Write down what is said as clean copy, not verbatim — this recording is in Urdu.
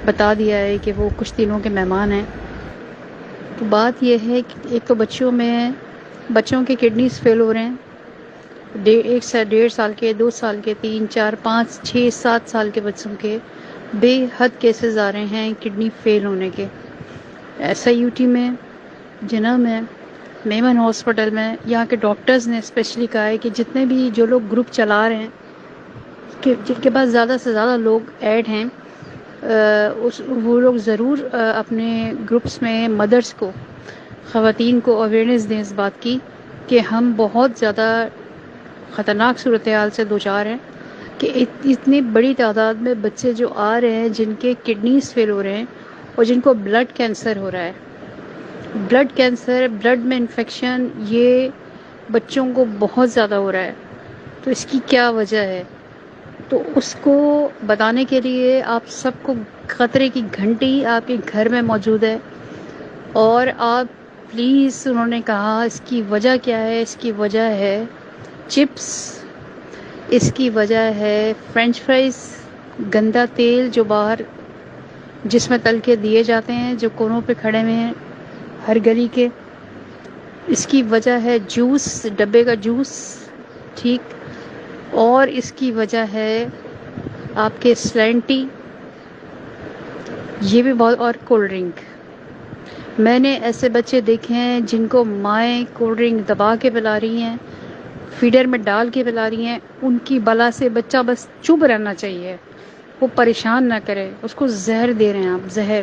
بتا دیا ہے کہ وہ کچھ دنوں کے مہمان ہیں۔ تو بات یہ ہے کہ ایک تو بچوں کے کڈنیز فیل ہو رہے ہیں، 1.5 سال کے، 2 سال کے، 3 4 5 6 7 سال کے بچوں کے بے حد کیسز آ رہے ہیں کڈنی فیل ہونے کے۔ SIUT میں، جناح میں، میمن ہاسپٹل میں یہاں کے ڈاکٹرز نے اسپیشلی کہا ہے کہ جتنے بھی جو لوگ گروپ چلا رہے ہیں کہ جن کے پاس زیادہ سے زیادہ لوگ ایڈ ہیں، وہ لوگ ضرور اپنے گروپس میں مدرس کو، خواتین کو اویئرنیس دیں اس بات کی کہ ہم بہت زیادہ خطرناک صورتحال سے دوچار ہیں کہ اتنی بڑی تعداد میں بچے جو آ رہے ہیں جن کے کڈنیز فیل ہو رہے ہیں اور جن کو بلڈ کینسر ہو رہا ہے۔ بلڈ کینسر، بلڈ میں انفیکشن، یہ بچوں کو بہت زیادہ ہو رہا ہے۔ تو اس کی کیا وجہ ہے؟ تو اس کو بتانے کے لیے آپ سب کو خطرے کی گھنٹی آپ کے گھر میں موجود ہے، اور آپ پلیز، انہوں نے کہا اس کی وجہ کیا ہے؟ اس کی وجہ ہے چپس، اس کی وجہ ہے فرینچ فرائز، گندا تیل جو باہر جس میں تل کے دیے جاتے ہیں، جو کونوں پہ کھڑے ہوئے ہیں ہر گلی کے۔ اس کی وجہ ہے جوس، ڈبے کا جوس، ٹھیک، اور اس کی وجہ ہے آپ کے سلینٹی، یہ بھی بہت، اور کولڈ ڈرنک۔ میں نے ایسے بچے دیکھے ہیں جن کو مائیں کولڈ ڈرنک دبا کے پلا رہی ہیں، فیڈر میں ڈال کے پلا رہی ہیں۔ ان کی بلا سے بچہ بس چپ رہنا چاہیے، وہ پریشان نہ کرے، اس کو زہر دے رہے ہیں آپ، زہر۔